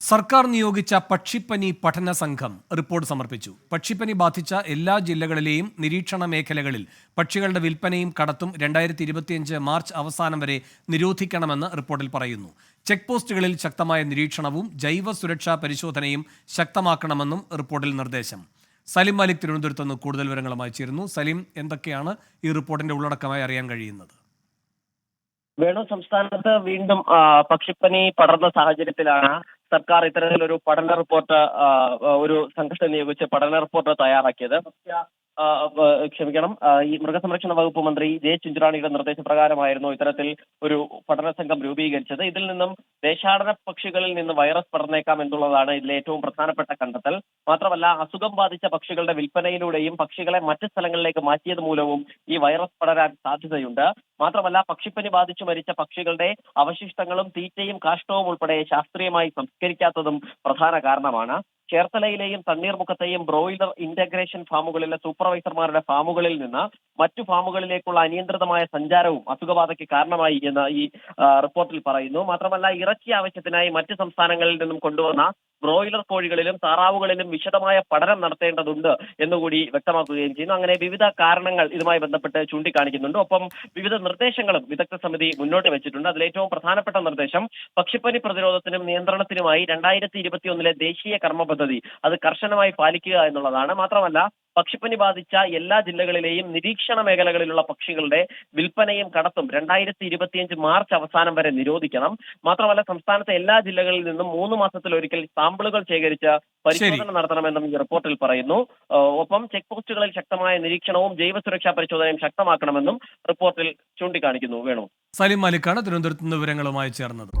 സർക്കാർ നിയോഗിച്ച പക്ഷിപ്പനി പഠന സംഘം റിപ്പോർട്ട് സമർപ്പിച്ചു. പക്ഷിപ്പനി ബാധിച്ച എല്ലാ ജില്ലകളിലെയും നിരീക്ഷണ മേഖലകളിൽ പക്ഷികളുടെ വിൽപ്പനയും കടത്തും 2025 മാർച്ച് അവസാനം വരെ നിരോധിക്കണമെന്ന് റിപ്പോർട്ടിൽ പറയുന്നു. ചെക്ക് പോസ്റ്റുകളിൽ ശക്തമായ നിരീക്ഷണവും ജൈവ സുരക്ഷാ പരിശോധനയും ശക്തമാക്കണമെന്നും റിപ്പോർട്ടിൽ നിർദ്ദേശം. സലിം മാലിക് തിരുവനന്തപുരത്ത് നിന്ന് കൂടുതൽ വിവരങ്ങളുമായി ചേരുന്നു. സലിം, എന്തൊക്കെയാണ് ഈ റിപ്പോർട്ടിന്റെ ഉള്ളടക്കമായി അറിയാൻ കഴിയുന്നത്? വേണു, സംസ്ഥാനത്ത് വീണ്ടും പക്ഷിപ്പനി പടർന്ന സാഹചര്യത്തിലാണ് സർക്കാർ ഇത്തരത്തിലൊരു പഠന റിപ്പോർട്ട് ഒരു സംഘത്തെ നിയോഗിച്ച് പഠന റിപ്പോർട്ട് തയ്യാറാക്കിയത്. ക്ഷമിക്കണം, ഈ മൃഗസംരക്ഷണ വകുപ്പ് മന്ത്രി ജെ ചിഞ്ചുറാണിയുടെ നിർദ്ദേശപ്രകാരമായിരുന്നു ഇത്തരത്തിൽ ഒരു പഠന സംഘം രൂപീകരിച്ചത്. ഇതിൽ നിന്നും ദേശാടന പക്ഷികളിൽ നിന്ന് വൈറസ് പടർന്നേക്കാം എന്നുള്ളതാണ് ഇതിലെ ഏറ്റവും പ്രധാനപ്പെട്ട കണ്ടെത്തൽ. മാത്രമല്ല, അസുഖം ബാധിച്ച പക്ഷികളുടെ വിൽപ്പനയിലൂടെയും പക്ഷികളെ മറ്റ് സ്ഥലങ്ങളിലേക്ക് മാറ്റിയത് മൂലവും ഈ വൈറസ് പടരാൻ സാധ്യതയുണ്ട്. മാത്രമല്ല, പക്ഷിപ്പനി ബാധിച്ചു മരിച്ച പക്ഷികളുടെ അവശിഷ്ടങ്ങളും തീറ്റയും കാഷ്ടവും ഉൾപ്പെടെ ശാസ്ത്രീയമായി സംസ്കരിക്കാത്തതും പ്രധാന കാരണമാണ്. ചേർത്തലയിലെയും തണ്ണീർമുക്കത്തെയും ബ്രോയിലർ ഇന്റഗ്രേഷൻ ഫാമുകളിലെ സൂപ്പർവൈസർമാരുടെ ഫാമുകളിൽ നിന്ന് മറ്റു ഫാമുകളിലേക്കുള്ള അനിയന്ത്രിതമായ സഞ്ചാരവും അസുഖബാധയ്ക്ക് കാരണമായി എന്ന് ഈ റിപ്പോർട്ടിൽ പറയുന്നു. മാത്രമല്ല, ഇറച്ചി ആവശ്യത്തിനായി മറ്റ് സംസ്ഥാനങ്ങളിൽ നിന്നും കൊണ്ടുവന്ന ബ്രോയിലർ കോഴികളിലും താറാവുകളിലും വിശദമായ പഠനം നടത്തേണ്ടതുണ്ട് എന്നുകൂടി വ്യക്തമാക്കുകയും ചെയ്യുന്നു. അങ്ങനെ വിവിധ കാരണങ്ങൾ ഇതുമായി ബന്ധപ്പെട്ട് ചൂണ്ടിക്കാണിക്കുന്നുണ്ട്. ഒപ്പം വിവിധ നിർദ്ദേശങ്ങളും വിദഗ്ധ സമിതി മുന്നോട്ട് വെച്ചിട്ടുണ്ട്. അതിലേറ്റവും പ്രധാനപ്പെട്ട നിർദ്ദേശം പക്ഷിപ്പനി പ്രതിരോധത്തിനും നിയന്ത്രണത്തിനുമായി 2021 ദേശീയ കർമ്മ പദ്ധതി അത് കർശനമായി പാലിക്കുക എന്നുള്ളതാണ്. മാത്രമല്ല, പക്ഷിപ്പനി ബാധിച്ച എല്ലാ ജില്ലകളിലെയും നിരീക്ഷണ മേഖലകളിലുള്ള പക്ഷികളുടെ വിൽപ്പനയും കടത്തും 2025 മാർച്ച് അവസാനം വരെ നിരോധിക്കണം. മാത്രമല്ല, സംസ്ഥാനത്തെ എല്ലാ ജില്ലകളിൽ നിന്നും 3 മാസത്തിലൊരിക്കൽ സാമ്പിളുകൾ ശേഖരിച്ച് പരിശോധന നടത്തണമെന്നും ഈ റിപ്പോർട്ടിൽ പറയുന്നു. ഒപ്പം ചെക്ക് പോസ്റ്റുകളിൽ ശക്തമായ നിരീക്ഷണവും ജൈവ സുരക്ഷാ പരിശോധനയും ശക്തമാക്കണമെന്നും റിപ്പോർട്ടിൽ ചൂണ്ടിക്കാണിക്കുന്നു. വേണു, സലിം മാലിക്കാണ് തിരുവനന്തപുരത്ത് നിന്ന് വിവരങ്ങളുമായി ചേർന്നത്.